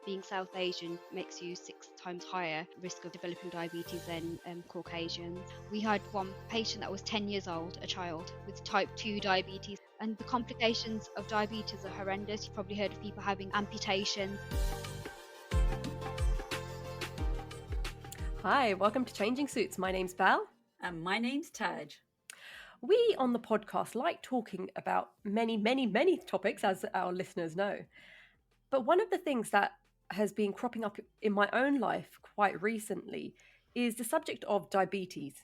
being South Asian makes you 6 times higher risk of developing diabetes than Caucasians. We had one patient that was 10 years old, a child, with type 2 diabetes. And the complications of diabetes are horrendous. You've probably heard of people having amputations. Hi, welcome to Changing Suits. My name's Bal. And my name's Taj. We on the podcast like talking about many topics, as our listeners know. But one of the things that has been cropping up in my own life quite recently is the subject of diabetes.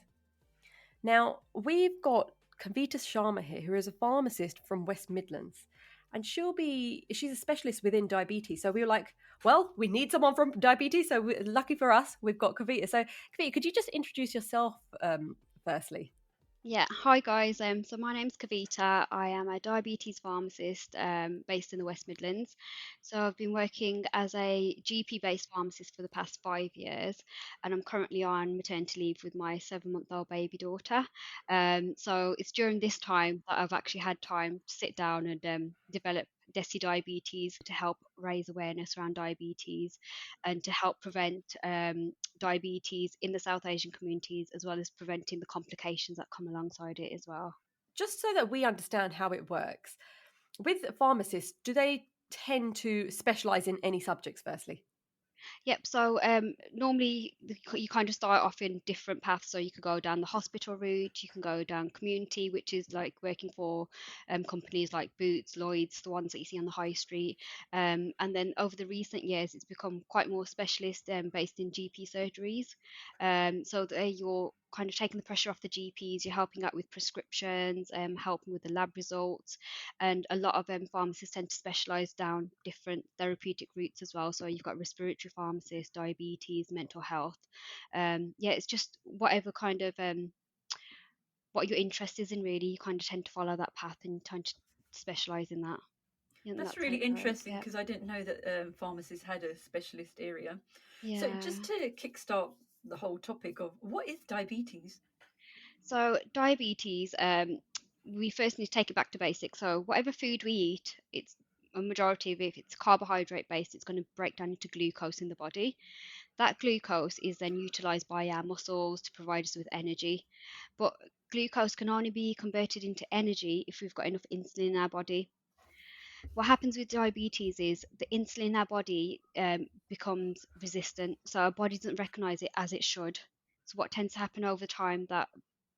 Now, we've got Kavita Sharma here, who is a pharmacist from West Midlands. And she's a specialist within diabetes. So we were like, well, we need someone from diabetes. So lucky for us, we've got Kavita. So Kavita, could you just introduce yourself firstly? Yeah, hi guys. So my name's Kavita. I am a diabetes pharmacist based in the West Midlands. So I've been working as a GP-based pharmacist for the past 5 years, and I'm currently on maternity leave with my 7-month-old baby daughter. So it's during this time that I've actually had time to sit down and develop Desi Diabetes to help raise awareness around diabetes and to help prevent diabetes in the South Asian communities, as well as preventing the complications that come alongside it as well. Just so that we understand how it works, with pharmacists, do they tend to specialize in any subjects firstly? Yep. So normally you kind of start off in different paths. So you could go down the hospital route, you can go down community, which is like working for companies like Boots, Lloyd's, the ones that you see on the high street. And then over the recent years, it's become quite more specialist based in GP surgeries. So there you're kind of taking the pressure off the GPs, you're helping out with prescriptions, helping with the lab results. And a lot of pharmacists tend to specialize down different therapeutic routes as well. So you've got respiratory pharmacists, diabetes, mental health. Yeah, it's just whatever kind of what your interest is in, really. You kind of tend to follow that path and tend to specialize in that. Yeah, That's that's how really it goes. interesting Yeah. because I didn't know that pharmacists had a specialist area. So, Yeah. just to kickstart the whole topic of what is diabetes? So diabetes, we first need to take it back to basics. So whatever food we eat, it's a majority of it, if it's carbohydrate based, it's going to break down into glucose in the body. That glucose is then utilized by our muscles to provide us with energy. But glucose can only be converted into energy if we've got enough insulin in our body. What happens with diabetes is the insulin in our body becomes resistant, so our body doesn't recognize it as it should. So what tends to happen over time that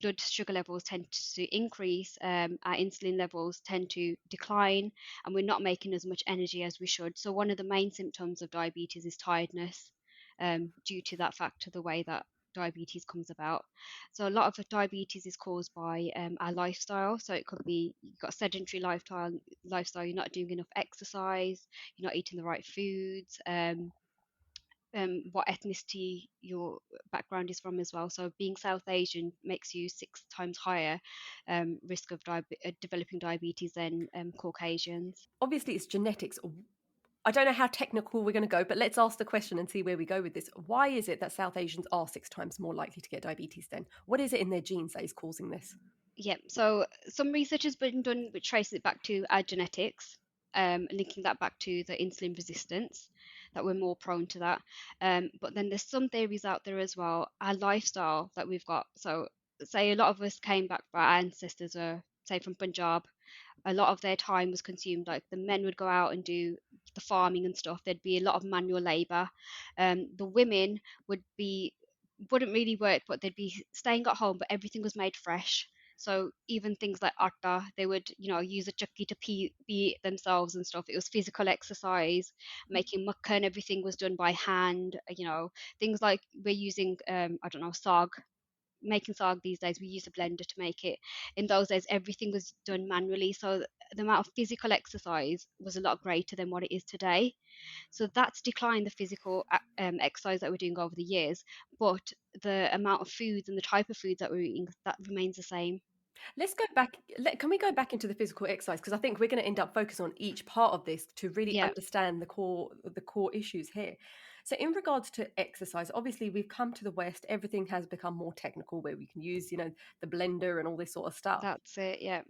blood sugar levels tend to increase, our insulin levels tend to decline, and we're not making as much energy as we should. So one of the main symptoms of diabetes is tiredness, due to that factor, the way that diabetes comes about. So a lot of diabetes is caused by our lifestyle. So it could be you've got a sedentary lifestyle, you're not doing enough exercise, you're not eating the right foods, what ethnicity your background is from as well. So being South Asian makes you 6 times higher risk of developing diabetes than Caucasians. Obviously, it's genetics. I don't know how technical we're going to go, but let's ask the question and see where we go with this. Why is it that South Asians are 6 times more likely to get diabetes then? What is it in their genes that is causing this? Yeah, so some research has been done which traces it back to our genetics, linking that back to the insulin resistance, that we're more prone to that. But then there's some theories out there as well, our lifestyle that we've got. So, say a lot of us came back, our ancestors are, say, from Punjab, a lot of their time was consumed. Like the men would go out and do the farming and stuff. There'd be a lot of manual labor. The women wouldn't really work, but they'd be staying at home. But everything was made fresh. So even things like atta, they would, use a chakki to beat themselves and stuff. It was physical exercise. Making mukka and everything was done by hand. Things like we're using, I don't know, sag, making sag these days, we use a blender to make it. In those days, everything was done manually. So the amount of physical exercise was a lot greater than what it is today. So that's declined the physical exercise that we're doing over the years. But the amount of foods and the type of foods that we're eating, that remains the same. Let's go back. Can we go back into the physical exercise? Because I think we're going to end up focusing on each part of this to really Yeah, understand the core issues here. So, in regards to exercise, obviously we've come to the West. Everything has become more technical, where we can use, the blender and all this sort of stuff. that's it. Yeah.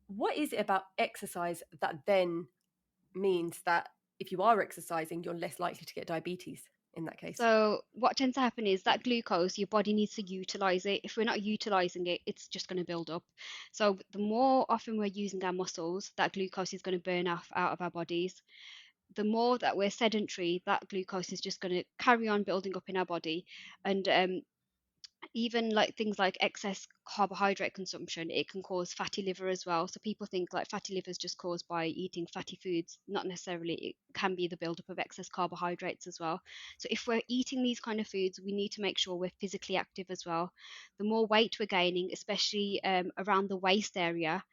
What is it about exercise that then means that if you are exercising, you're less likely to get diabetes in that case. So what tends to happen is that glucose, your body needs to utilize it. If we're not utilizing it, it's just going to build up. So the more often we're using our muscles, that glucose is going to burn off out of our bodies. The more that we're sedentary, that glucose is just going to carry on building up in our body. And even like things like excess carbohydrate consumption, it can cause fatty liver as well. So people think like fatty liver is just caused by eating fatty foods. Not necessarily. It can be the buildup of excess carbohydrates as well. So if we're eating these kind of foods, we need to make sure we're physically active as well. The more weight we're gaining, especially around the waist area,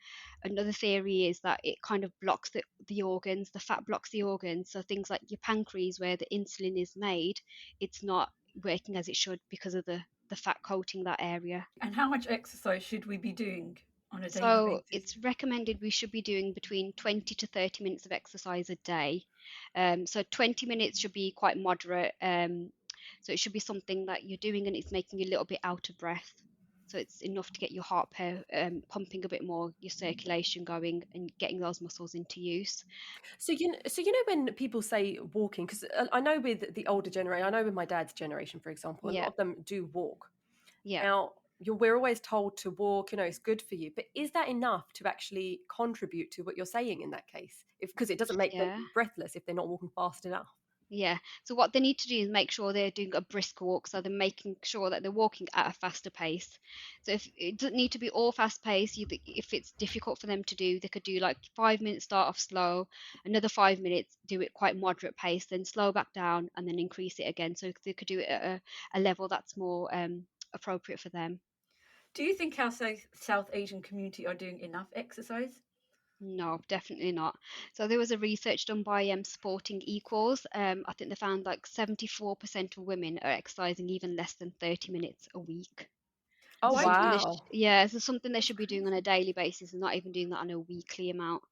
another theory is that it kind of blocks the organs. The fat blocks the organs. So things like your pancreas, where the insulin is made, it's not working as it should because of the fat coating that area. And how much exercise should we be doing on a daily So basis? it's recommended we should be doing between 20 to 30 minutes of exercise a day. So 20 minutes should be quite moderate. So it should be something that you're doing and it's making you a little bit out of breath. So it's enough to get your heart pumping a bit more, your circulation going, and getting those muscles into use. So you know when people say walking, because I know with the older generation, I know with my dad's generation, for example, a lot Yeah, of them do walk. yeah, Now, we're always told to walk, it's good for you. But is that enough to actually contribute to what you're saying in that case? Because it doesn't make them yeah. breathless if they're not walking fast enough. Yeah. So what they need to do is make sure they're doing a brisk walk. So they're making sure that they're walking at a faster pace. So if it doesn't need to be all fast paced, if it's difficult for them to do, they could do like 5 minutes, start off slow, another 5 minutes, do it quite moderate pace, then slow back down and then increase it again. So they could do it at a level that's more appropriate for them. Do you think our South Asian community are doing enough exercise? No, definitely not. So there was a research done by Sporting Equals. I think they found like 74% of women are exercising even less than 30 minutes a week. Oh, So something they wow. yeah, so something they should be doing on a daily basis and not even doing that on a weekly amount.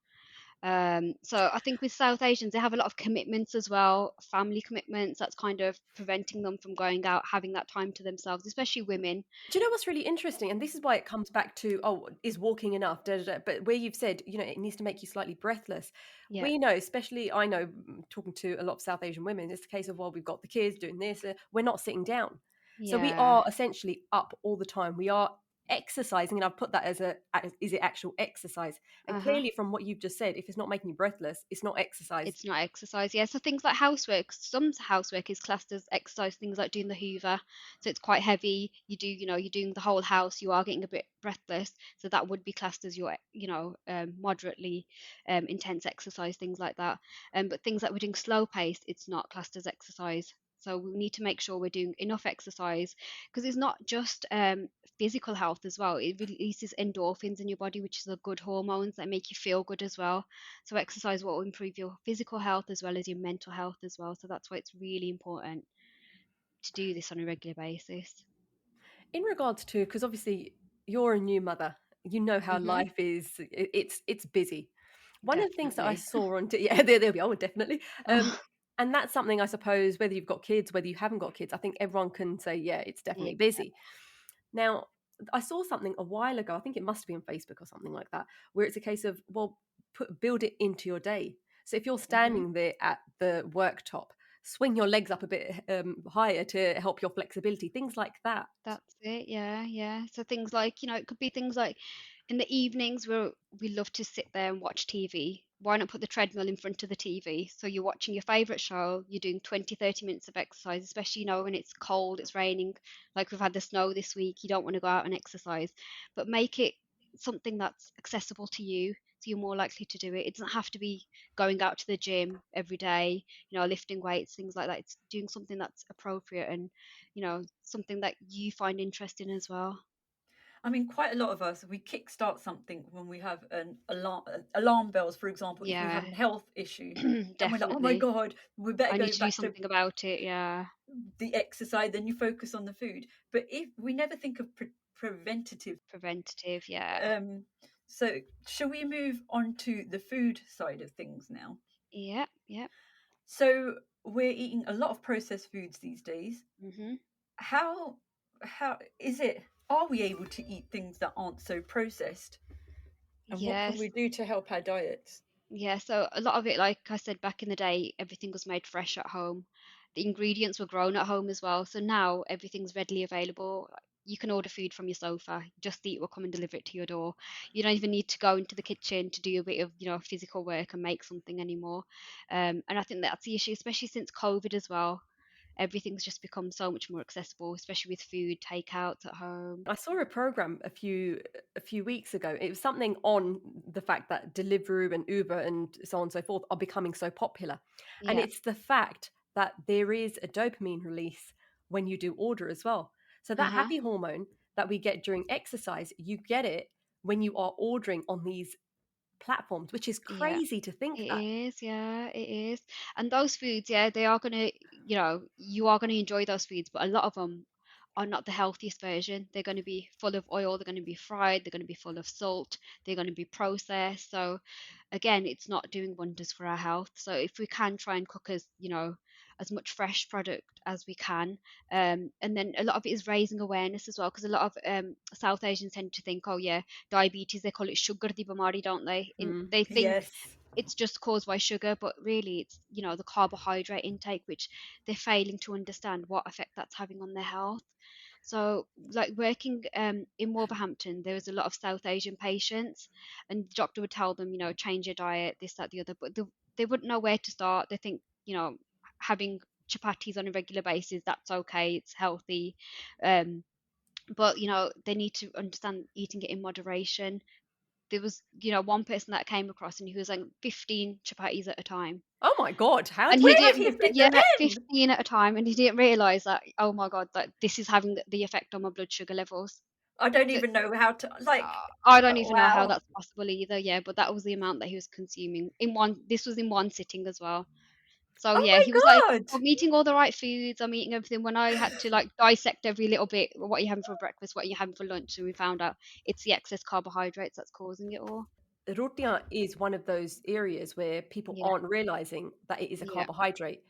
So I think with South Asians, they have a lot of commitments as well, family commitments. That's kind of preventing them from going out, having that time to themselves, especially women. Do you know what's really interesting? And this is why it comes back to, oh, is walking enough? Da, da, da. But where you've said, it needs to make you slightly breathless. Yeah, We know, especially I know, talking to a lot of South Asian women, it's the case of, well, we've got the kids doing this. We're not sitting down. So we yeah, are essentially up all the time. We are exercising. And I've put that is it actual exercise? And uh-huh. clearly from what you've just said, if it's not making you breathless, it's not exercise. It's not exercise, yeah. So things like housework, some housework is classed as exercise, things like doing the Hoover. So it's quite heavy. You're doing the whole house, you are getting a bit breathless. So that would be classed as your, moderately intense exercise, things like that. But things like we're doing slow paced, it's not classed as exercise. So we need to make sure we're doing enough exercise because it's not just physical health as well. It releases endorphins in your body, which is the good hormones that make you feel good as well. So exercise will improve your physical health as well as your mental health as well. So that's why it's really important to do this on a regular basis. In regards to, because obviously you're a new mother, you know how Hmm. life is, it's busy. One of the things that I Definitely. saw on yeah, there we are, definitely. um Oh, and that's something, I suppose, whether you've got kids, whether you haven't got kids, I think everyone can say, yeah, it's yeah, definitely busy. Now, I saw something a while ago, I think it must be on Facebook or something like that, where it's a case of, well, build it into your day. So if you're hmm, standing there at the worktop, swing your legs up a bit higher to help your flexibility, things like that. that's it. Yeah, yeah. So things like, it could be things like in the evenings where we love to sit there and watch TV. Why not put the treadmill in front of the TV? So you're watching your favorite show, you're doing 20, 30 minutes of exercise, especially, when it's cold, it's raining, like we've had the snow this week, you don't want to go out and exercise, but make it something that's accessible to you. So you're more likely to do it. It doesn't have to be going out to the gym every day, lifting weights, things like that. It's doing something that's appropriate and, something that you find interesting as well. I mean, quite a lot of us, we kickstart something when we have an alarm bells, for example, if we have Yeah, a health issue, and we're like, oh my definitely. God, we better I need go to do back to something about it. Yeah, the exercise, then you focus on the food. But if we never think of preventative, preventative. Yeah, um, so shall we move on to the food side of things now? yeah, yeah. So we're eating a lot of processed foods these days. Hmm. How how is it? Are we able to eat things that aren't so processed? And what can Yes. we do to help our diets? Yeah, so a lot of it, like I said back in the day, everything was made fresh at home. The ingredients were grown at home as well. So now everything's readily available. You can order food from your sofa. Just Eat will come and deliver it to your door. You don't even need to go into the kitchen to do a bit of, physical work and make something anymore. And I think that's the issue, especially since COVID as well. Everything's just become so much more accessible, especially with food takeouts at home. I saw a program a few weeks ago. It was something on the fact that Deliveroo and Uber and so on and so forth are becoming so popular. And Yeah. it's the fact that there is a dopamine release when you do order as well. So that Uh-huh. happy hormone that we get during exercise, you get it when you are ordering on these platforms, which is Yeah. crazy to think It that. is, yeah, it is. And those foods, yeah, they are gonna, you are gonna enjoy those foods, but a lot of them are not the healthiest version. They're gonna be full of oil, they're gonna be fried, they're gonna be full of salt, they're gonna be processed. So again, it's not doing wonders for our health. So if we can try and cook as much fresh product as we can, and then a lot of it is raising awareness as well, because a lot of South Asians tend to think, oh yeah, diabetes, they call it sugar Dee Bamaaree, don't they? Mm. They think Yes. it's just caused by sugar, but really it's, the carbohydrate intake, which they're failing to understand what effect that's having on their health. So, like working in Wolverhampton, there was a lot of South Asian patients, and the doctor would tell them, change your diet, this, that, the other, but they wouldn't know where to start. They think, having chapatis on a regular basis, that's okay, it's healthy. Um, but, they need to understand eating it in moderation. There was, one person that I came across, and he was like 15 chapatis at a time. Oh my God, how And do you he Where have did didn't, he fit 15? them yeah, in? 15 at a time, and he didn't realize that, oh my God, that this is having the effect on my blood sugar levels. I don't So even know how to like. I don't even know how Wow. that's possible either. Yeah, but that was the amount that he was consuming in one. This was in one sitting as well. So Oh yeah, he was like, my god. I'm eating all the right foods. I'm eating everything. When I had to like dissect every little bit, what are you having for breakfast, what are you having for lunch, and we found out it's the excess carbohydrates that's causing it all. Rotia is one of those areas where people Yeah, aren't realizing that it is a yeah, carbohydrate.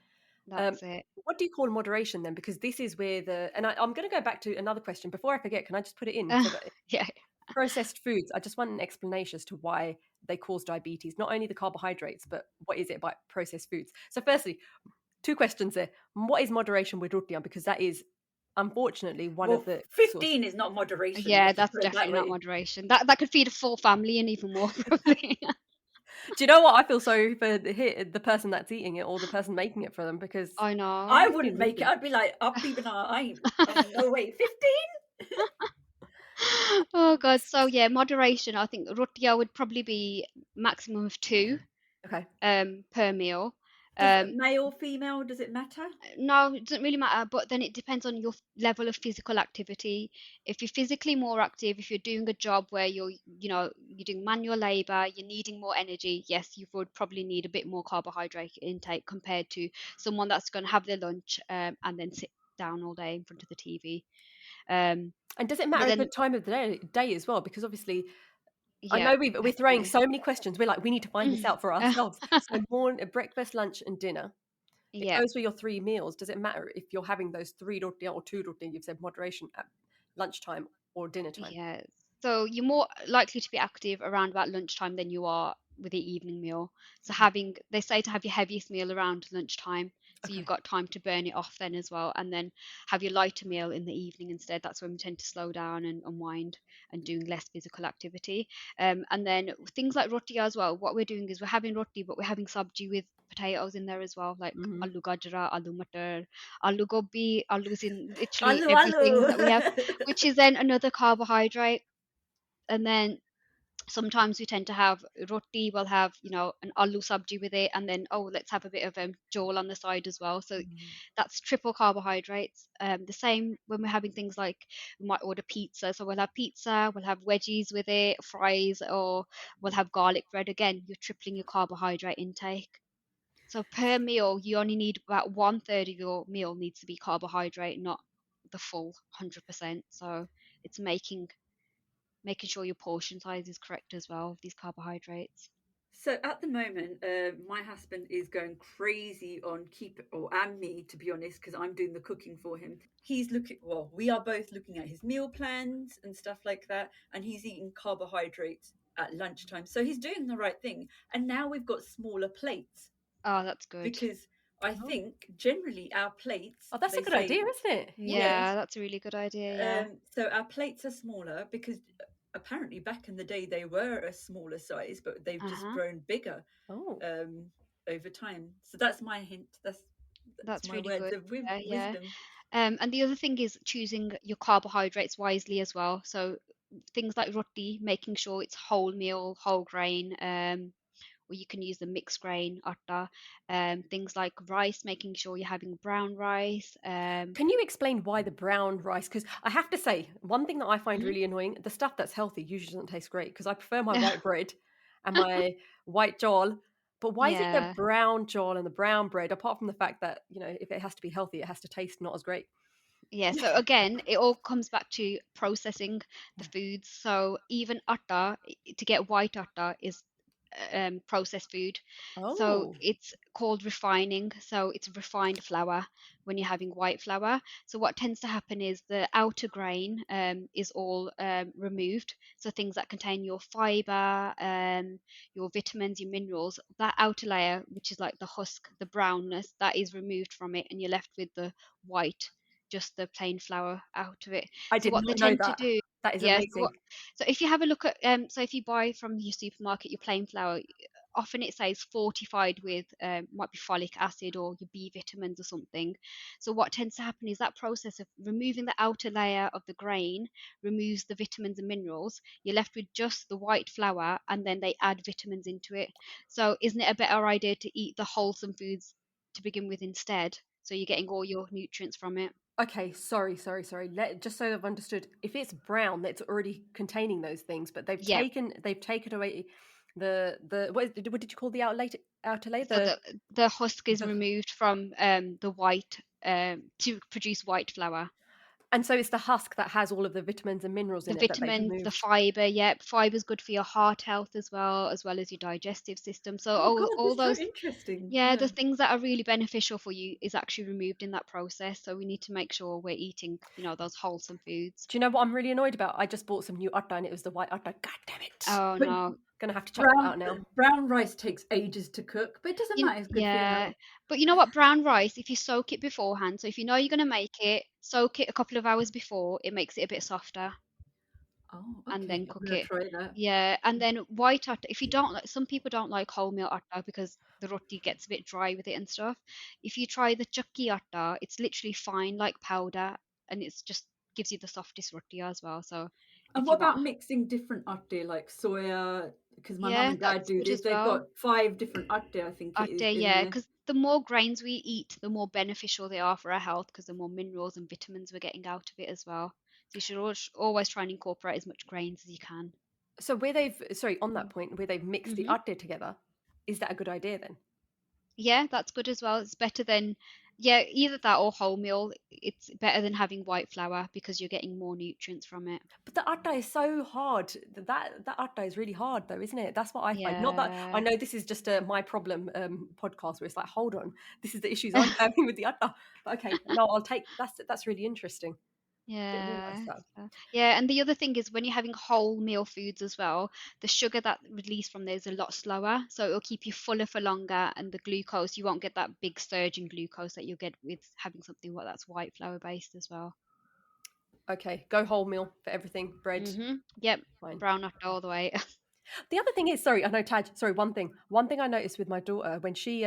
Um, that's it. what do you call moderation then? Because this is where I'm going to go back to another question before I forget. Can I just put it in so that Yeah. processed foods? I just want an explanation as to why they cause diabetes. Not only the carbohydrates, but what is it about processed foods? So, firstly, two questions there. What is moderation with rotia? Because that is unfortunately one of Well, the sources. 15 is not moderation. Yeah, Let's just that's put it that definitely not way. moderation. That could feed a full family and even more probably. Do you know what? I feel sorry for the person that's eating it or the person making it for them because I know. I 15 wouldn't make it. rotia. I'd be like, up even I ain't. Oh no, wait, 15? Oh God. So yeah, moderation. I think rotia would probably be maximum of two Okay. per meal. Does Um, male, female, does it matter? no, it doesn't really matter, but then it depends on your level of physical activity. If you're physically more active, if you're doing a job where you're doing manual labor, you're needing more energy, yes, you would probably need a bit more carbohydrate intake compared to someone that's going to have their lunch and then sit down all day in front of the TV. Um, And does it but matter at the then, time of the day as well? Because obviously, I yeah, know we're throwing definitely. so many questions. We're like, we need to find this out for ourselves. So, morning, breakfast, lunch, and dinner. If Yeah, those were your three meals, does it matter if you're having those three rotia or two rotia? You've said moderation at lunchtime or dinner time. yeah. So you're more likely to be active around about lunchtime than you are with the evening meal. So Mhm. they say to have your heaviest meal around lunchtime, so you've Okay. got time to burn it off then as well, and then have your lighter meal in the evening instead. That's when we tend to slow down and unwind and doing less physical activity. And then things like roti as well. What we're doing is we're having roti, but we're having sabji with potatoes in there as well, like Hmm. aloo gajra, aloo matar, aloo gobi, aloo's in literally Hello, everything hello. that we have, which is then another carbohydrate. And then sometimes we tend to have roti, we'll have, an aloo sabji with it, and then, oh, let's have a bit of jol on the side as well. So that's triple carbohydrates. The same when we're having things like we might order pizza. So we'll have pizza, we'll have veggies with it, fries, or we'll have garlic bread. Again, you're tripling your carbohydrate intake. So per meal, you only need about one third of your meal needs to be carbohydrate, not the full 100%. So it's making sure your portion size is correct as well of these carbohydrates. So at the moment, my husband is going crazy on keep or and me to be honest, because I'm doing the cooking for him. He's looking. Well, we are both looking at his meal plans and stuff like that, and he's eating carbohydrates at lunchtime. So he's doing the right thing. And now we've got smaller plates Oh, that's good. because I Oh. think generally our plates, Oh, that's a they good idea, say, isn't it? yes. Yeah, that's a really good idea. Yeah. So our plates are smaller because apparently back in the day they were a smaller size, but they've just Uh-huh. grown bigger Oh. over time. So that's my hint. That's That's my really words good. of Yeah, yeah. wisdom. And the other thing is choosing your carbohydrates wisely as well. So things like roti, making sure it's whole meal, whole grain, or you can use the mixed grain atta. Things like rice, making sure you're having brown rice. Can you explain why the brown rice? Because I have to say, one thing that I find Mhm. really annoying, the stuff that's healthy usually doesn't taste great because I prefer my white bread and my white jol. But why is it the Yeah. brown jol and the brown bread, apart from the fact that, if it has to be healthy, it has to taste not as great? Yeah, so again, it all comes back to processing the foods. So even atta, to get white atta is processed food. So Oh, it's called refining. So it's refined flour when you're having white flour. So what tends to happen is the outer grain is all removed. So things that contain your fiber, your vitamins, your minerals, that outer layer, which is like the husk, the brownness, that is removed from it, and you're left with the white, just the plain flour out of it. I So did what they not know tend to that. do, That is yeah, amazing. so if you have a look at so if you buy from your supermarket your plain flour, often it says fortified with might be folic acid or your B vitamins or something. So what tends to happen is that process of removing the outer layer of the grain removes the vitamins and minerals. You're left with just the white flour, and then they add vitamins into it. So isn't it a better idea to eat the wholesome foods to begin with instead? So you're getting all your nutrients from it. Okay, sorry. Just so I've understood, if it's brown, that's already containing those things, but Yep. they've taken away the what did you call the outer layer? So the husk is The removed from the white to produce white flour. and so it's the husk that has all of the vitamins and minerals The in it that they've vitamins, the removed. fiber, yep, fiber's good for your heart health as well as your digestive system. So Oh God, all this is so those, interesting. yeah, Yeah. the things that are really beneficial for you is actually removed in that process. So we need to make sure we're eating, those wholesome foods. Do you know what I'm really annoyed about? I just bought some new atta and it was the white atta. God damn it! Oh But no. Gonna have to chuck that brown out now. brown rice takes ages to cook, but it doesn't matter. It's good for your Yeah, health. but you know what? Brown rice, if you soak it beforehand, so if you know you're going to make it, soak it a couple of hours before, it makes it a bit softer. Oh, And okay. then I'm cook gonna it. try that. Yeah, and then white atta, if you don't like, some people don't like wholemeal atta because the roti gets a bit dry with it and stuff. If you try the chakki atta, it's literally fine like powder, and it's just gives you the softest roti as well. So And if what you want, about mixing different atte like soya? Because my mum yeah, and dad that's do good this. as They've well. got 5 different atte, I think it is, Atta, in yeah, there. because the more grains we eat, the more beneficial they are for our health because the more minerals and vitamins we're getting out of it as well. So you should always try and incorporate as much grains as you can. So on that point, where they've mixed the Mm-hmm. atta together, is that a good idea then? Yeah, that's good as well. It's better than, yeah, either that or wholemeal. It's better than having white flour because you're getting more nutrients from it. But the atta is so hard. That atta is really hard, though, isn't it? That's what I find. Not that I Yeah. know this is just a my problem podcast where it's like, hold on, this is the issues I'm having with the atta. But okay, no, I'll take that's really interesting. Didn't realize Yeah. that. Yeah, and the other thing is when you're having wholemeal foods as well, the sugar that released from there is a lot slower, so it'll keep you fuller for longer, and the glucose, you won't get that big surge in glucose that you'll get with having something that's white flour based as well. Okay, go wholemeal for everything. Bread, Yep, fine. brown nut all the way. The other thing is, sorry, I know Taj. Sorry, one thing. One thing I noticed with my daughter when she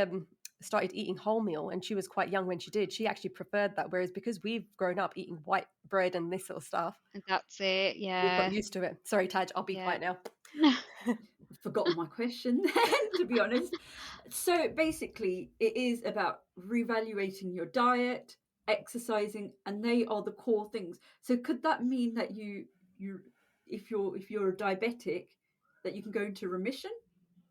started eating wholemeal, and she was quite young when she did. She actually preferred that. Whereas because we've grown up eating white bread and this sort of stuff, And that's it. we've got Yeah. used to it. Sorry, Taj. I'll be Yeah. quiet now. I've forgotten my question then, to be honest. So basically, it is about reevaluating your diet, exercising, and they are the core things. So could that mean that you if you're a diabetic, that you can go into remission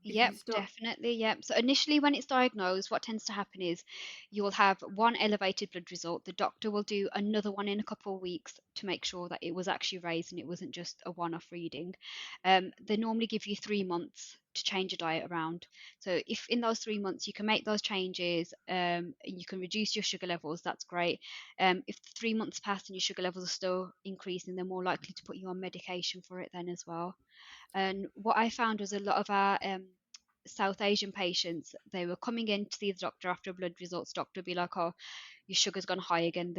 if Yep, you start? definitely. Yep. So initially, when it's diagnosed, what tends to happen is you'll have one elevated blood result. The doctor will do another one in a couple of weeks to make sure that it was actually raised and it wasn't just a one-off reading. They normally give you 3 months to change your diet around. So if in those 3 months you can make those changes, you can reduce your sugar levels, that's great. If 3 months pass and your sugar levels are still increasing, they're more likely to put you on medication for it then as well. And what I found was a lot of our South Asian patients, they were coming in to see the doctor after blood results. Doctor would be like, "Oh, your sugar's gone high again.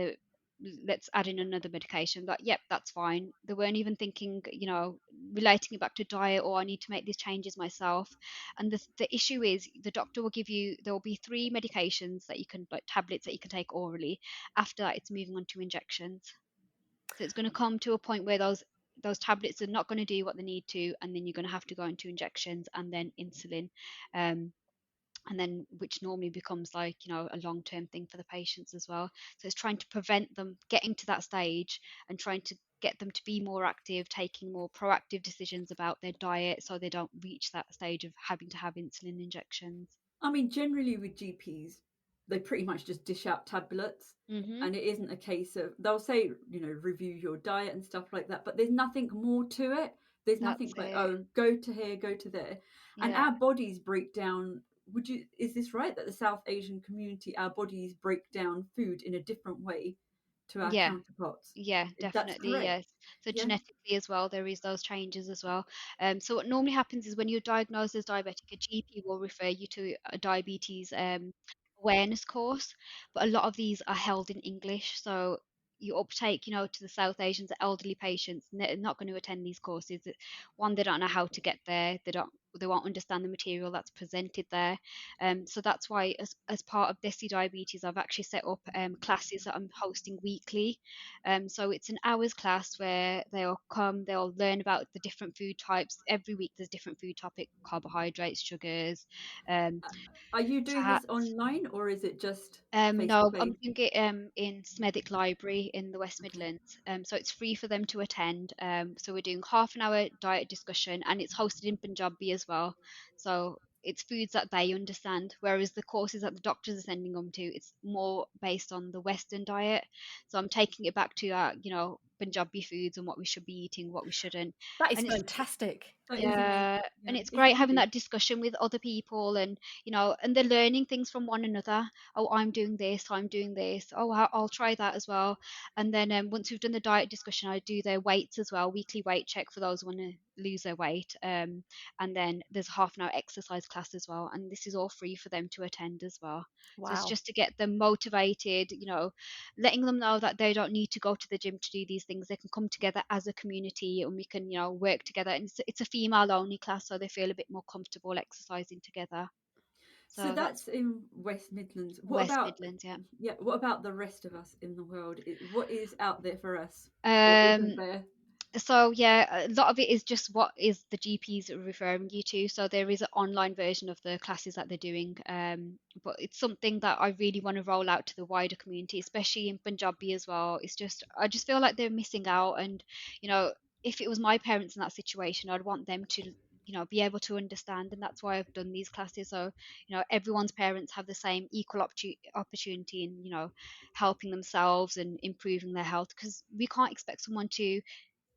Let's add in another medication." Like, yep, that's fine. They weren't even thinking, relating it back to diet or I need to make these changes myself. And the issue is the doctor will give you, there will be three medications that you can, like tablets that you can take orally. After that, it's moving on to injections. So it's going to come to a point where those tablets are not going to do what they need to, and then you're going to have to go into injections and then insulin, um, and then which normally becomes like a long-term thing for the patients as well. So it's trying to prevent them getting to that stage and trying to get them to be more active, taking more proactive decisions about their diet, so they don't reach that stage of having to have insulin injections. I mean, generally with GPs, they pretty much just dish out tablets. Mhm. And it isn't a case of, they'll say, review your diet and stuff like that, but there's nothing more to it. There's That's nothing like, it. oh, go to here, go to there. And Yeah. our bodies break down. Is this right that the South Asian community, our bodies break down food in a different way to our Yeah. counterparts? Yeah, That's definitely, correct. yes. So Yeah. genetically as well, there is those changes as well. So what normally happens is when you're diagnosed as diabetic, a GP will refer you to a diabetes awareness course, but a lot of these are held in English. So you uptake, to the South Asians, the elderly patients, they're not going to attend these courses. One, they don't know how to get there. They won't understand the material that's presented there. So that's why, as part of Desi Diabetes, I've actually set up classes that I'm hosting weekly. So it's an hours class where they'll come, they'll learn about the different food types. Every week there's different food topic, carbohydrates, sugars, um, Are you doing this fats. online or is it just face to No, I'm face? doing it in Smethwick Library in the West Okay. Midlands. So it's free for them to attend. So we're doing half an hour diet discussion, and it's hosted in Punjabi as well. So it's foods that they understand, whereas the courses that the doctors are sending them to, it's more based on the Western diet. So I'm taking it back to Punjabi foods and what we should be eating, what we shouldn't, That is and it's fantastic. That is amazing. yeah, Yeah, and it's it's great having lovely. that discussion with other people, and and they're learning things from one another. Oh, I'm doing this, I'm doing this. Oh, I'll try that as well. And then once we've done the diet discussion, I do their weights as well, weekly weight check for those who want to lose their weight. And then there's a half an hour exercise class as well, and this is all free for them to attend as well. So it's Wow. just to get them motivated, letting them know that they don't need to go to the gym to do these things. They can come together as a community and we can, work together. And it's a female only class, so they feel a bit more comfortable exercising together. So So that's that's in West Midlands. What West about, Midlands, yeah. yeah, what about the rest of us in the world? What is out there for us or isn't Um, there? so yeah, a lot of it is just what is the GPs referring you to. So there is an online version of the classes that they're doing, but it's something that I really want to roll out to the wider community, especially in Punjabi as well. I just feel like they're missing out, and you know, if it was my parents in that situation, I'd want them to, be able to understand, and that's why I've done these classes. So everyone's parents have the same equal opportunity in helping themselves and improving their health, because we can't expect someone to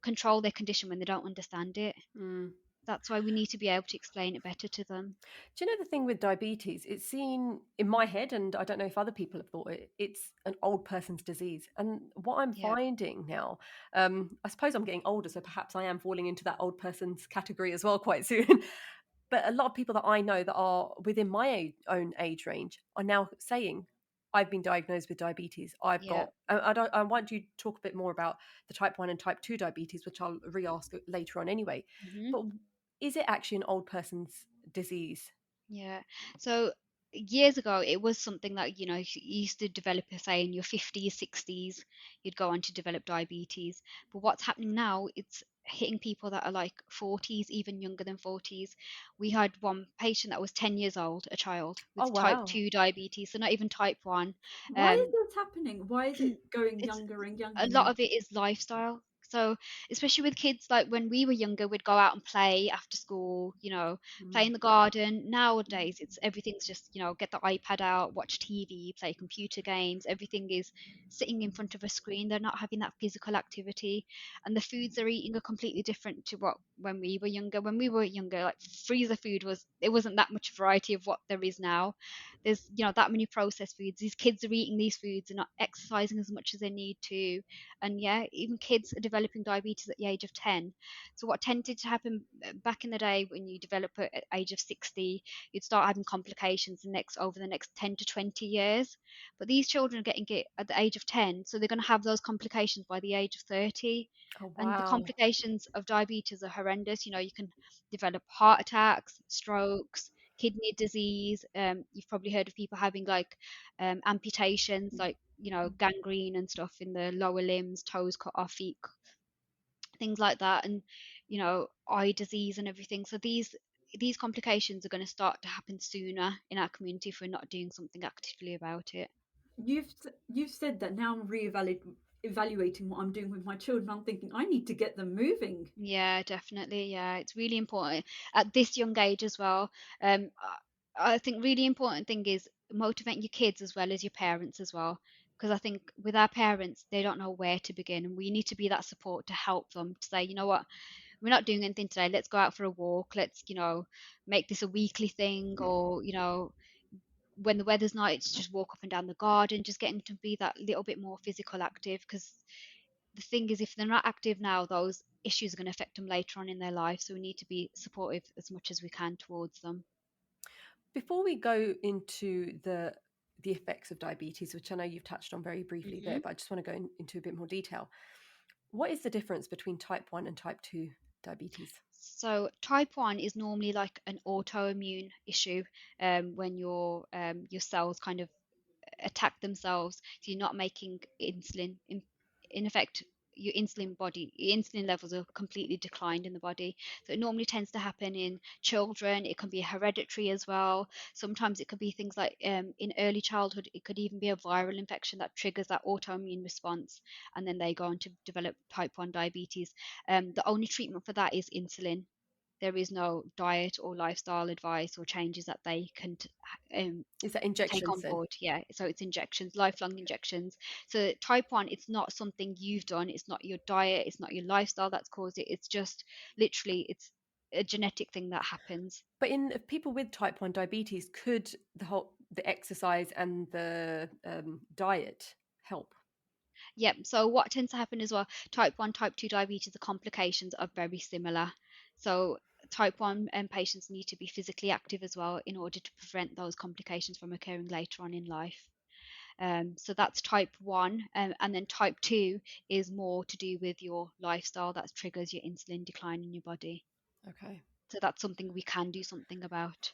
control their condition when they don't understand it. Mm. That's why we need to be able to explain it better to them. Do you know the thing with diabetes? It's seen in my head, and I don't know if other people have thought it, it's an old person's disease. And what I'm Yeah. finding now, I suppose I'm getting older, so perhaps I am falling into that old person's category as well quite soon. But a lot of people that I know that are within my own age range are now saying, I've been diagnosed with diabetes. I've Yeah. got, I want you to talk a bit more about the type 1 and type 2 diabetes, which I'll re ask later on anyway. Hmm. But is it actually an old person's disease? Yeah. So years ago, it was something that, you used to develop, say, in your 50s, 60s, you'd go on to develop diabetes. But what's happening now, it's hitting people that are like 40s, even younger than 40s. We had one patient that was 10 years old, a child Oh, with type wow. 2 diabetes, so not even type 1. Why is Um, this happening? Why is it going it's younger and a younger lot now? of it is lifestyle. So, especially with kids, like when we were younger, we'd go out and play after school, play Mm. in the garden. Nowadays, it's everything's just, get the iPad out, watch TV, play computer games. Everything is sitting in front of a screen. They're not having that physical activity, and the foods they're eating are completely different to what when we were younger. When we were younger, like freezer food was, it wasn't that much variety of what there is now. There's, that many processed foods. These kids are eating these foods and not exercising as much as they need to, and yeah, even kids are developing diabetes at the age of 10. So what tended to happen back in the day, when you develop it at age of 60, you'd start having complications over the next 10 to 20 years. But these children are getting it at the age of 10, so they're going to have those complications by the age of 30. Oh, And the wow. complications of diabetes are horrendous. You can develop heart attacks, strokes, kidney disease. You've probably heard of people having like amputations, like gangrene and stuff in the lower limbs, toes cut off, feet, things like that, and eye disease and everything. So these complications are going to start to happen sooner in our community if we're not doing something actively about it. You've said that. Now I'm evaluating what I'm doing with my children. I'm thinking I need to get them moving. Yeah, definitely. Yeah, it's really important at this young age as well. I think really important thing is motivating your kids as well as your parents as well. Because I think with our parents, they don't know where to begin, and we need to be that support to help them to say, you know what, we're not doing anything today. Let's go out for a walk. Let's, make this a weekly thing, or, when the weather's nice, just walk up and down the garden, just getting to be that little bit more physical active. Because the thing is, if they're not active now, those issues are going to affect them later on in their life. So we need to be supportive as much as we can towards them. Before we go into the effects of diabetes, which I know you've touched on very briefly there, hmm but I just want to go into a bit more detail. What is the difference between type 1 and type 2 diabetes? So type 1 is normally like an autoimmune issue, when your cells kind of attack themselves. So you're not making insulin. In effect, your insulin levels are completely declined in the body. So it normally tends to happen in children. It can be hereditary as well. Sometimes it could be things like, in early childhood, it could even be a viral infection that triggers that autoimmune response, and then they go on to develop type 1 diabetes. The only treatment for that is insulin. There is no diet or lifestyle advice or changes that they can Is that take injections on then? board. Yeah, so it's injections, lifelong injections. So type 1, it's not something you've done, it's not your diet, it's not your lifestyle that's caused it. It's just literally, it's a genetic thing that happens. But in people with type 1 diabetes, could the exercise and the diet help? Yeah, so what tends to happen as well, type 1, type 2 diabetes, the complications are very similar. So type 1 patients need to be physically active as well in order to prevent those complications from occurring later on in life. So that's type 1. And then type 2 is more to do with your lifestyle that triggers your insulin decline in your body. Okay. So that's something we can do something about.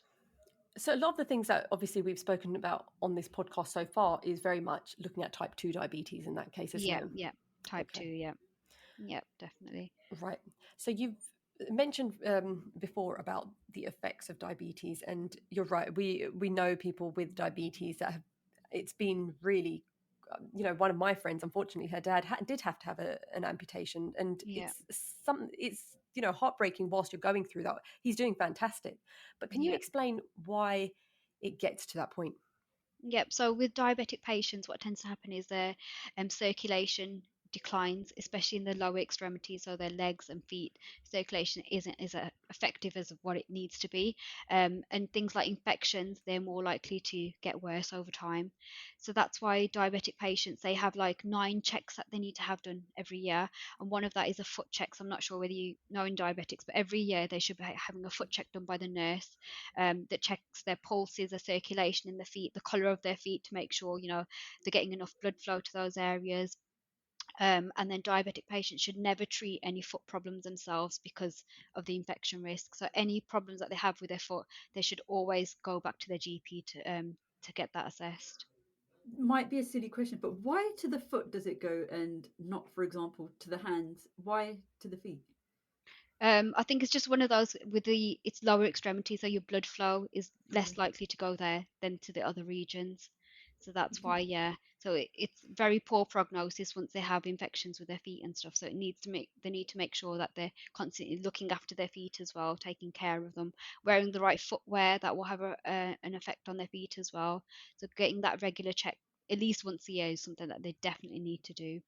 So a lot of the things that obviously we've spoken about on this podcast so far is very much looking at type 2 diabetes in that case, isn't Yeah, it? yeah. Type 2, Okay. yeah. Yeah, definitely. Right. So you've mentioned before about the effects of diabetes, and you're right. We know people with diabetes that have. It's been really, one of my friends, unfortunately, her dad did have to have an amputation, and Yeah, it's heartbreaking whilst you're going through that. He's doing fantastic, but can you yeah. explain why it gets to that point? Yep. So with diabetic patients, what tends to happen is their circulation declines, especially in the lower extremities, so their legs and feet. Circulation isn't as effective as what it needs to be, and things like infections, they're more likely to get worse over time. So that's why diabetic patients, they have like 9 checks that they need to have done every year, and one of that is a foot check. So I'm not sure whether you know in diabetics, but every year they should be having a foot check done by the nurse, that checks their pulses, their circulation in the feet, the color of their feet to make sure they're getting enough blood flow to those areas. And then diabetic patients should never treat any foot problems themselves because of the infection risk. So any problems that they have with their foot, they should always go back to their GP to get that assessed. Might be a silly question, but why to the foot does it go and not, for example, to the hands? Why to the feet? I think it's just one of those with its lower extremity, so your blood flow is Oh, less likely to go there than to the other regions. So that's okay. why, yeah. So it's very poor prognosis once they have infections with their feet and stuff. So they need to make sure that they're constantly looking after their feet as well, taking care of them, wearing the right footwear that will have an effect on their feet as well. So getting that regular check at least once a year is something that they definitely need to do.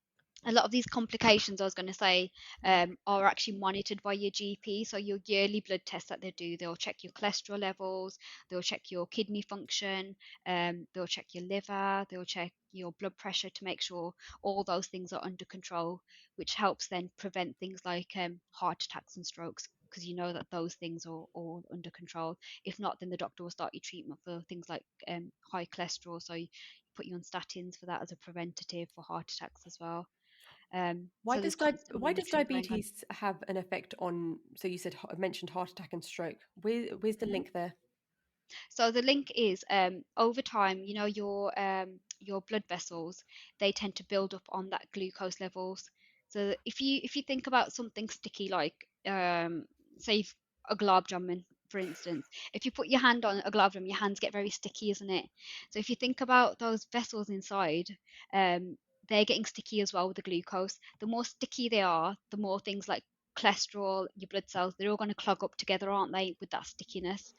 A lot of these complications, I was going to say, are actually monitored by your GP. So your yearly blood tests that they do, they'll check your cholesterol levels, they'll check your kidney function, they'll check your liver, they'll check your blood pressure to make sure all those things are under control, which helps then prevent things like heart attacks and strokes, because you know that those things are all under control. If not, then the doctor will start your treatment for things like high cholesterol. So you put you on statins for that as a preventative for heart attacks as well. So there's constant why does monitoring going on. diabetes have an effect on? So you said mentioned heart attack and stroke. Where's the Mhm. link there? So the link is over time, you know, your blood vessels, they tend to build up on that glucose levels. So if you think about something sticky like say a gulab jamun, for instance, if you put your hand on a gulab jamun, your hands get very sticky, isn't it? So if you think about those vessels inside, um, they're getting sticky as well with the glucose. The more sticky they are, the more things like cholesterol, your blood cells, they're all going to clog up together, aren't they, with that stickiness?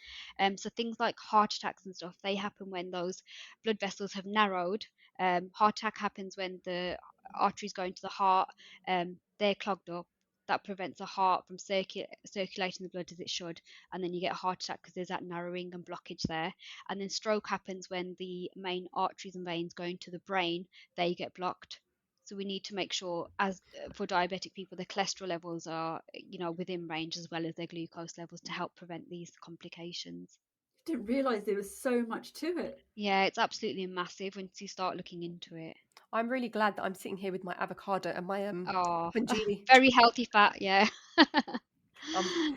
So things like heart attacks and stuff, they happen when those blood vessels have narrowed. Heart attack happens when the arteries going to the heart, they're clogged up. That prevents the heart from circulating the blood as it should, and then you get a heart attack because there's that narrowing and blockage there. And then stroke happens when the main arteries and veins going to the brain, they get blocked. So we need to make sure, as for diabetic people, their cholesterol levels are, you know, within range as well as their glucose levels to help prevent these complications. Didn't realize there was so much to it. Yeah, it's absolutely massive once you start looking into it. I'm really glad that I'm sitting here with my avocado and my Oh, panjiri. very healthy fat, yeah.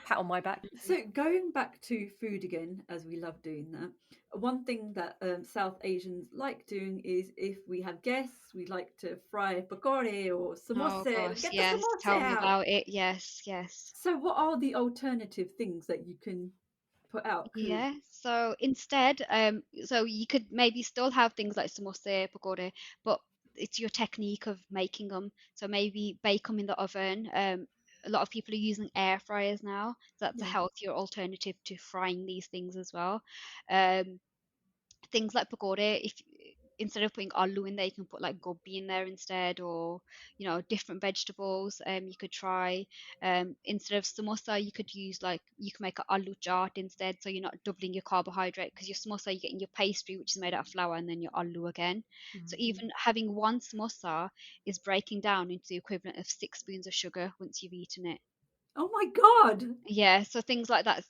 Pat on my back. So going back to food again, as we love doing that, one thing that South Asians like doing is if we have guests, we like to fry pakore or Oh samosa. gosh, Get the yes, samosa tell me out. about it. Yes, yes. So what are the alternative things that you can put out? Because Yeah, so instead, so you could maybe still have things like samosa, pakore, but it's your technique of making them. So maybe bake them in the oven. A lot of people are using air fryers now, so that's a yeah. healthier alternative to frying these things as well. Um, Things like pakore, if instead of putting aloo in there, you can put like gobi in there instead, or you know, different vegetables. You could try instead of samosa, you could use like you can make an aloo chaat instead, so you're not doubling your carbohydrate because your samosa you're getting your pastry which is made out of flour and then your aloo again. So Mhm. even having one samosa is breaking down into the equivalent of 6 spoons of sugar once you've eaten it. Oh my God. Yeah, so things like that,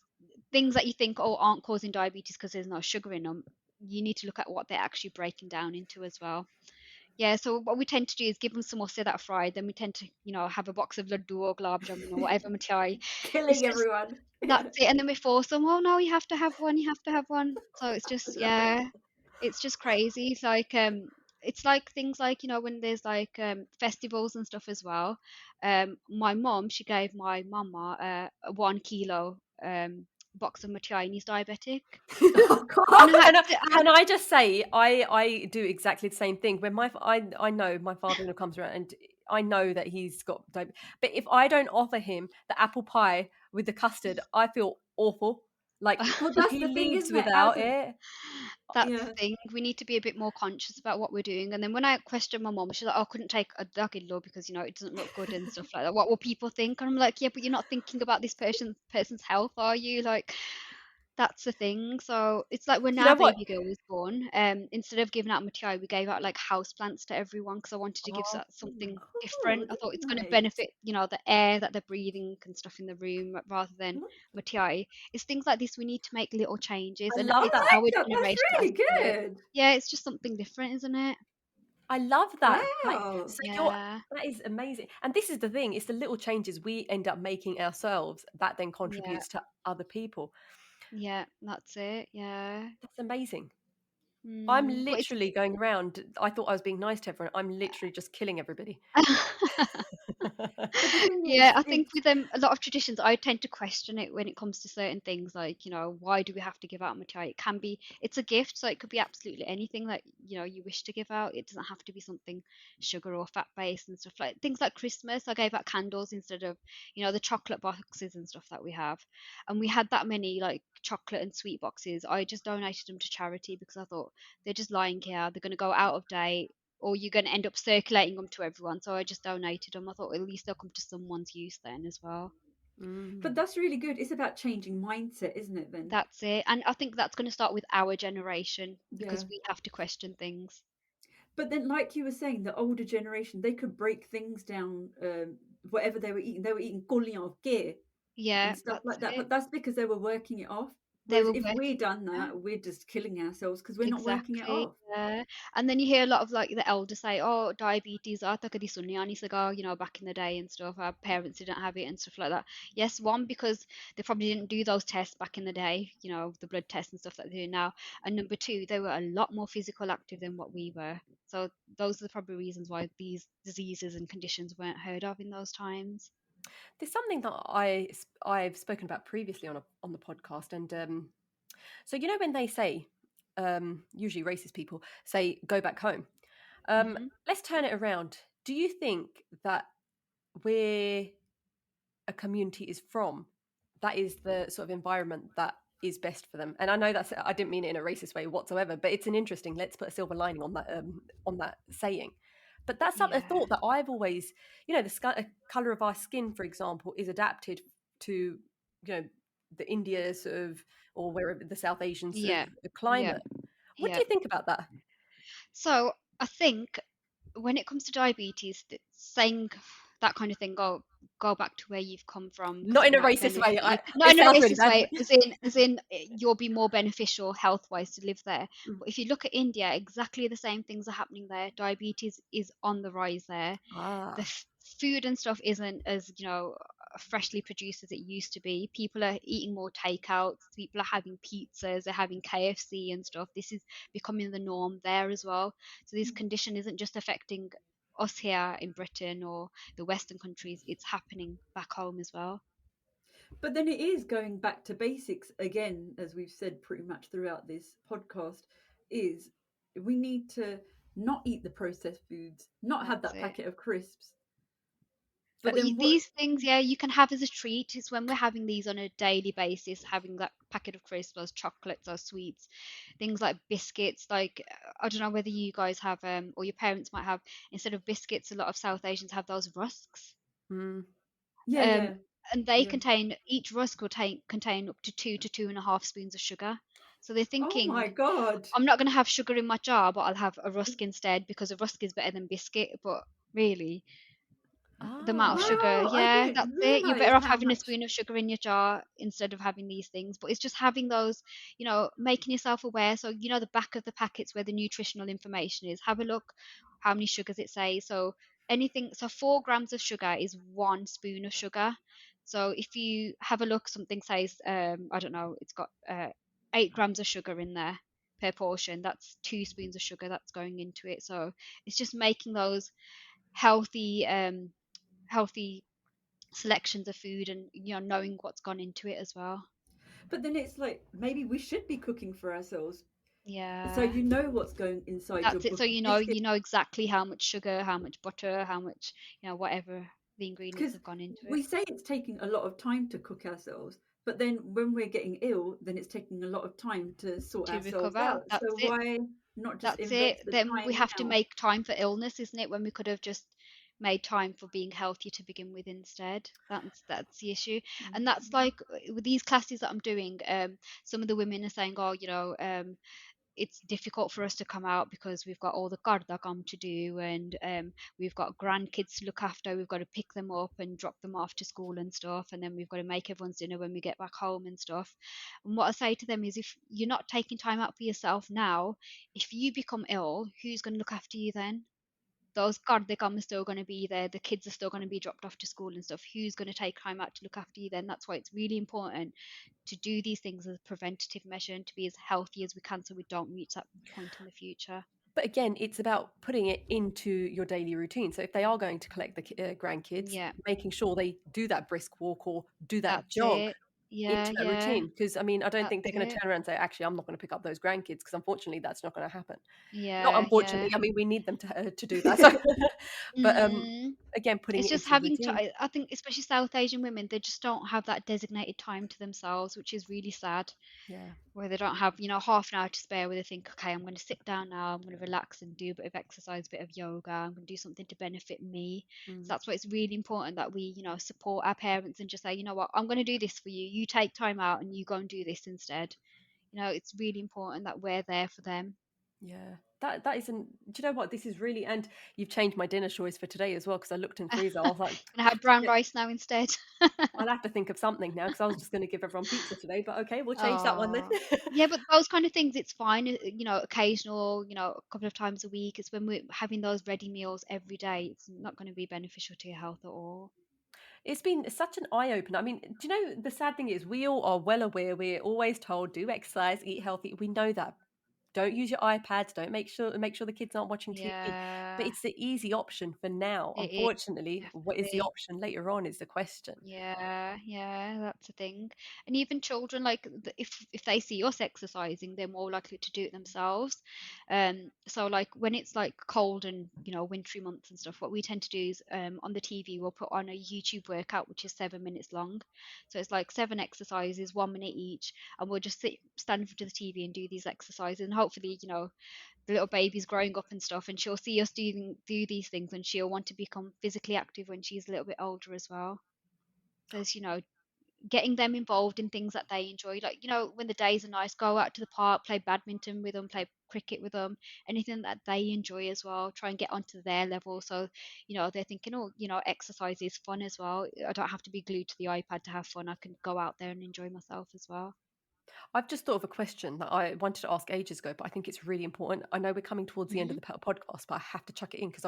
things that you think, oh, aren't causing diabetes because there's no sugar in them, you need to look at what they're actually breaking down into as well. Yeah, so what we tend to do is give them samosa that are fried, then we tend to, you know, have a box of laddu or gulab jamun or whatever mithai. It's Killing just everyone. that's Yeah. it, and then we force them, oh no, you have to have one, you have to have one. So it's just, yeah, it's just crazy. It's like things like, you know, when there's like festivals and stuff as well. My mom, she gave my mama a 1 kilo box of mithai, and he's diabetic. Oh And God. Can I just say I do exactly the same thing when I know my father-in-law comes around and I know that he's got diabetes, but if I don't offer him the apple pie with the custard, I feel awful. Like Well, if that's he the thing, leaves isn't it? As without a it, That's the yeah. thing. We need to be a bit more conscious about what we're doing. And then when I questioned my mom, she's like, "Oh, I couldn't take a dagillo because you know it doesn't look good and stuff like that. What will people think?" And I'm like, "Yeah, but you're not thinking about this person's health, are you? Like, that's the thing." So it's like when you our know what? baby girl was born, instead of giving out mati, we gave out like house plants to everyone because I wanted to give Oh, something Oh, different. I thought it's that's going to nice. benefit, you know, the air that they're breathing and stuff in the room rather than mati. It's things like this we need to make little changes, I and love I it's that. our like that. That's generation that has really to do it. good. Yeah, it's just something different, isn't it? I love that. Like, Wow. so you're Yeah, that is amazing. And this is the thing, it's the little changes we end up making ourselves that then yeah, contributes to other people. yeah, that's it. Yeah. That's amazing. I'm But it's literally going around. I thought I was being nice to everyone. I'm literally just killing everybody. But the thing yeah, is, I think it's with a lot of traditions, I tend to question it when it comes to certain things, like, why do we have to give out material? It can be, it's a gift, so it could be absolutely anything that, you wish to give out. It doesn't have to be something sugar or fat based and stuff like things like Christmas. I gave out candles instead of, the chocolate boxes and stuff that we have. And we had that many like chocolate and sweet boxes. I just donated them to charity because I thought they're just lying here. They're going to go out of date or you're going to end up circulating them to everyone. So I just donated them. I thought at least they'll come to someone's use then as well. but Mm. that's really good. It's about changing mindset, isn't it? Then, That's it. And I think that's going to start with our generation yeah. because we have to question things. But then, like you were saying, the older generation they could break things down. Whatever they were eating, collion of gear Yeah, and stuff that's like that. it. But that's because they were working it off. They Whereas were if we'd working. done Yeah. that, we're just killing ourselves because we're not working it Exactly. off. Yeah. And then you hear a lot of like the elders say, "Oh, diabetes, I took a sunni cigar, back in the day and stuff. Our parents didn't have it and stuff like that." Yes, one, because they probably didn't do those tests back in the day, the blood tests and stuff that they do now. And number two, they were a lot more physical active than what we were. So those are the probably reasons why these diseases and conditions weren't heard of in those times. There's something that I've spoken about previously on the podcast, and so when they say, usually racist people say, "Go back home." Hmm. Let's turn it around. Do you think that where a community is from, that is the sort of environment that is best for them? And I know I didn't mean it in a racist way whatsoever, but it's an interesting. Let's put a silver lining on that saying. But that's a Yeah. thought that I've always, the color of our skin, for example, is adapted to, the India sort of, or wherever the South Asian sort of Yeah. Yeah. climate. What do Yeah. you think about that? So I think when it comes to diabetes, saying that kind of thing, go back to where you've come from because Not it in a might racist way. benefit you. Not It in a sounds really racist bad. way, as in you'll be more beneficial health wise to live there. Mm. But if you look at India, exactly the same things are happening there. Diabetes is on the rise there. The Ah. food and stuff isn't as freshly produced as it used to be. People are eating more takeouts. People are having pizzas. They're having KFC and stuff. This is becoming the norm there as well. So this condition isn't just affecting us here in Britain or the Western countries. It's happening back home as well. But then it is going back to basics again, as we've said pretty much throughout this podcast, is we need to not eat the processed foods, not have That's that it. packet of crisps. But But then what these things, yeah, you can have as a treat. It's when we're having these on a daily basis, having that packet of crisps, those chocolates, those sweets, things like biscuits. Like I don't know whether you guys have, or your parents might have, instead of biscuits, a lot of South Asians have those rusks. Mm. yeah, Um, yeah, and they yeah. contain each rusk will contain up to 2 to 2.5 spoons of sugar. So they're Oh my thinking, God. I'm not going to have sugar in my jar, but I'll have a rusk instead because a rusk is better than biscuit. But really, the amount of Ah. sugar, Wow, I yeah, didn't that's it. You're better realize off how having a much. spoon of sugar in your jar instead of having these things. But it's just having those, making yourself aware. So, the back of the packets where the nutritional information is, have a look how many sugars it says. So, anything, so 4 grams of sugar is 1 spoon of sugar. So, if you have a look, something says, I don't know, it's got 8 grams of sugar in there per portion. That's 2 spoons of sugar that's going into it. So, it's just making those healthy, healthy selections of food and knowing what's gone into it as well. But then it's like maybe we should be cooking for ourselves, so Yeah, you know what's going inside your that's it. So biscuit. you know exactly how much sugar, how much butter, how much whatever the ingredients Because have gone into it we say it's taking a lot of time to cook ourselves, but then when we're getting ill, then it's taking a lot of time to sort to ourselves recover. out. That's So it. why not just That's it. invest the Then we time have to now? make time for illness, isn't it? When we could have just made time for being healthy to begin with instead. That's the issue. And that's Mm. like with these classes that I'm doing, some of the women are saying, oh, it's difficult for us to come out because we've got all the kardakam to do and we've got grandkids to look after. We've got to pick them up and drop them off to school and stuff. And then we've got to make everyone's dinner when we get back home and stuff. And what I say to them is if you're not taking time out for yourself now, if you become ill, who's going to look after you then? those Kardekam are still going to be there. The kids are still going to be dropped off to school and stuff. Who's going to take time out to look after you then? That's why it's really important to do these things as a preventative measure and to be as healthy as we can so we don't reach that point in the future. But again, it's about putting it into your daily routine. So if they are going to collect the grandkids, Yeah, making sure they do that brisk walk or do that that's jog it. Yeah, into that yeah, routine. Because I mean, I don't that's think they're going to it. turn around and say, actually, I'm not going to pick up those grandkids, because unfortunately, that's not going to happen. Not Yeah, yeah. unfortunately, I mean, we need them to do that. So, but Mm. again, putting It's it just into the having routine. to, I think, especially South Asian women, they just don't have that designated time to themselves, which is really sad. Yeah. Where they don't have, half an hour to spare where they think, okay, I'm going to sit down now, I'm going to relax and do a bit of exercise, a bit of yoga, I'm going to do something to benefit me. So Mm. that's why it's really important that we, support our parents and just say, you know what, I'm going to do this for you. You take time out and you go and do this instead. It's really important that we're there for them. Yeah, that isn't. Do you know what? This is really, and you've changed my dinner choice for today as well, because I looked in freezer. I was like, Gonna have brown rice now instead. I'll have to think of something now, because I was just going to give everyone pizza today. But okay, we'll change that one then. Oh, yeah, but those kind of things, it's fine. Occasional, a couple of times a week. It's when we're having those ready meals every day. It's not going to be beneficial to your health at all. It's been such an eye opener. I mean, do you know the sad thing is we all are well aware. We're always told do exercise, eat healthy. We know that. Don't use your iPads. Don't make sure the kids aren't watching TV. But Yeah, it's the easy option for now. it is Unfortunately, what is the definitely. option later on is the question. Yeah, yeah, that's a thing. And even children, like if they see us exercising, they're more likely to do it themselves. So like when it's like cold and wintry months and stuff, what we tend to do is on the TV we'll put on a YouTube workout which is 7 minutes long. So it's like seven exercises, 1 minute each, and we'll just stand in front of the TV and do these exercises. And hopefully, the little baby's growing up and stuff, and she'll see us do these things, and she'll want to become physically active when she's a little bit older as well. So it's, getting them involved in things that they enjoy. Like, when the days are nice, go out to the park, play badminton with them, play cricket with them, anything that they enjoy as well. Try and get onto their level. So, they're thinking, oh, exercise is fun as well. I don't have to be glued to the iPad to have fun. I can go out there and enjoy myself as well. I've just thought of a question that I wanted to ask ages ago, but I think it's really important. I know we're coming towards the end of Hmm. the podcast, but I have to chuck it in because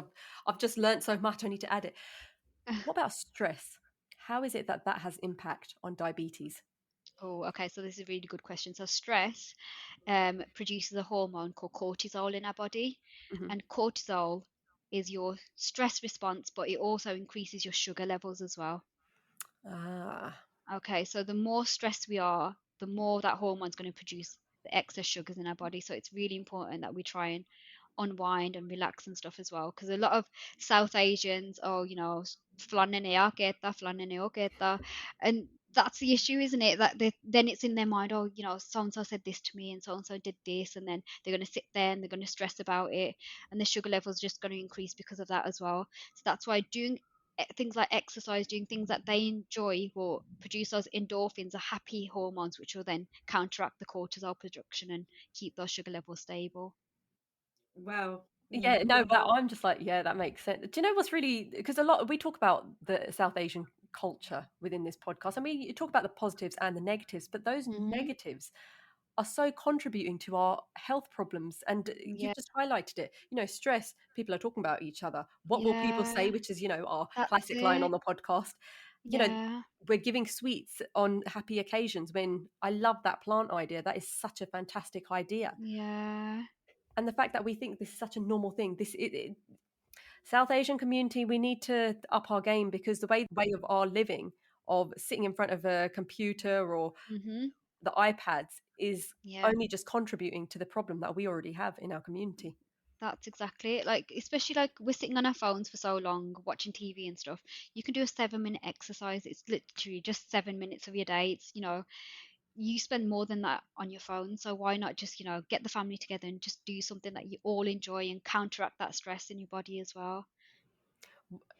I've just learned so much. I need to add it. What about stress? How is it that that has impact on diabetes? Oh, okay. So this is a really good question. So stress produces a hormone called cortisol in our body, Hmm. and cortisol is your stress response, but it also increases your sugar levels as well. Ah, Okay, so the more stressed we are, the more that hormone's going to produce the excess sugars in our body. So it's really important that we try and unwind and relax and stuff as well. Because a lot of South Asians, oh, flanne nahi kehta, flanne nahi kehta. And that's the issue, isn't it? That then it's in their mind, oh, so and so said this to me and so did this. And then they're going to sit there and they're going to stress about it. And the sugar level's just going to increase because of that as well. So that's why doing things like exercise, doing things that they enjoy will produce those endorphins, or happy hormones, which will then counteract the cortisol production and keep those sugar levels stable. Wow. Mm, yeah, no, but wow. I'm just like, yeah, that makes sense. Do you know what's really, because a lot we talk about the South Asian culture within this podcast. I mean, you talk about the positives and the negatives, but those Hmm. negatives are so contributing to our health problems. And Yeah, you've just highlighted it. Stress, people are talking about each other. What will people say? yeah, Which is, our that's classic line on it. the podcast. You know, Yeah, we're giving sweets on happy occasions when I love that plant idea. That is such a fantastic idea. yeah, And the fact that we think this is such a normal thing, South Asian community, we need to up our game, because the way of our living, of sitting in front of a computer or hmm, the iPads, is yeah. only just contributing to the problem that we already have in our community. That's exactly it. Like, especially like we're sitting on our phones for so long, watching TV and stuff. You can do a 7 minute exercise. It's literally just 7 minutes of your day. It's, you spend more than that on your phone. So why not just, get the family together and just do something that you all enjoy and counteract that stress in your body as well?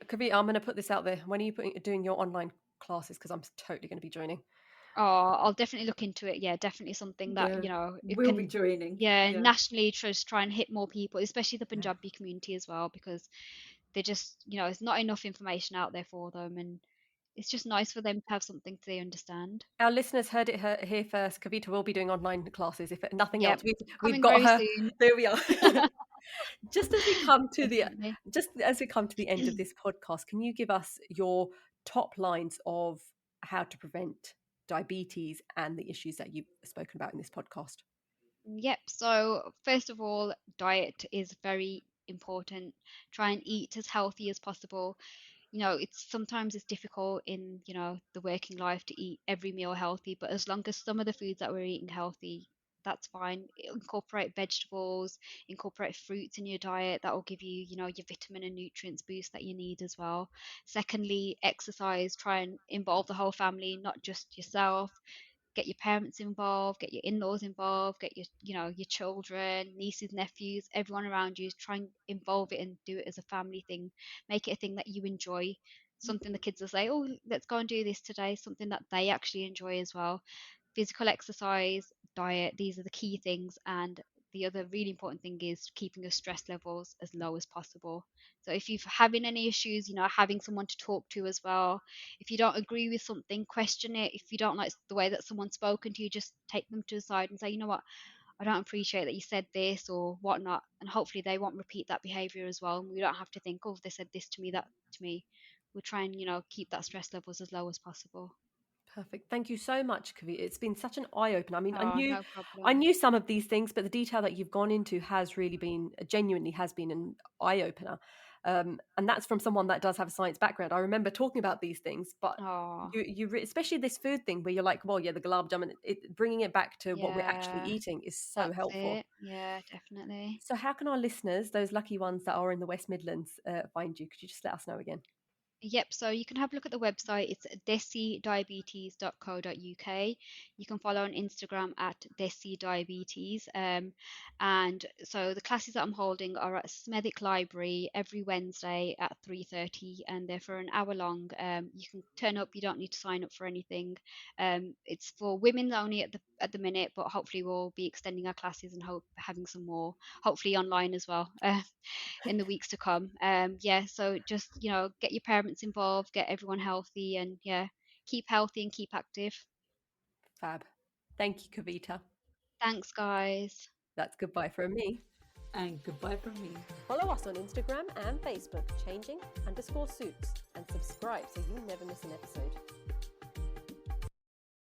Kavita, I'm going to put this out there. When are you doing your online classes? Because I'm totally going to be joining. Oh, I'll definitely look into it. Yeah, definitely something that, Yeah. it We'll be can, joining. yeah, Yeah. nationally just try and hit more people, especially the Yeah. Punjabi community as well, because they just, there's not enough information out there for them. And it's just nice for them to have something they understand. Our listeners heard it here first. Kavita will be doing online classes, if nothing Yep, else. We've coming got very her. soon. There we are. Just as we come to Definitely. the end of this podcast, can you give us your top lines of how to prevent diabetes and the issues that you've spoken about in this podcast? Yep. So first of all, diet is very important. Try and eat as healthy as possible. It's sometimes it's difficult in, the working life to eat every meal healthy, but as long as some of the foods that we're eating healthy, that's fine. Incorporate vegetables, incorporate fruits in your diet. That will give you, your vitamin and nutrients boost that you need as well. Secondly, exercise. Try and involve the whole family, not just yourself. Get your parents involved, get your in-laws involved, get your children, nieces, nephews, everyone around you. Try and involve it and do it as a family thing. Make it a thing that you enjoy, something the kids will say, oh, let's go and do this today, something that they actually enjoy as well. Physical exercise, diet, these are the key things. And the other really important thing is keeping your stress levels as low as possible. So if you're having any issues, having someone to talk to as well. If you don't agree with something, question it. If you don't like the way that someone's spoken to you, just take them to the side and say, you know what, I don't appreciate that you said this or whatnot. And hopefully they won't repeat that behavior as well. And we don't have to think, oh, they said this to me, that to me. We'll try and, keep that stress levels as low as possible. Perfect. Thank you so much, Kavita. It's been such an eye opener. I mean, Oh, no I problem. knew some of these things, but the detail that you've gone into has really been genuinely has been an eye opener. And that's from someone that does have a science background. I remember talking about these things, but Oh, especially this food thing where you're like, well, yeah, the gulab jamun, bringing it back to what we're actually yeah, eating is so that's helpful. it. Yeah, definitely. So, how can our listeners, those lucky ones that are in the West Midlands, find you? Could you just let us know again? Yep, so you can have a look at the website. It's desidiabetes.co.uk. You can follow on Instagram at desidiabetes. And so the classes that I'm holding are at Smethwick Library every Wednesday at 3:30, and they're for an hour long. You can turn up, you don't need to sign up for anything. It's for women only at the minute, but hopefully we'll be extending our classes and hope having some more, hopefully online as well. In the weeks to come. Yeah, so just, get your parents involved, get everyone healthy, and yeah, keep healthy and keep active. Fab. Thank you, Kavita. Thanks, guys. That's goodbye from me. And goodbye from me. Follow us on Instagram and Facebook, changing_suits, and subscribe so you never miss an episode.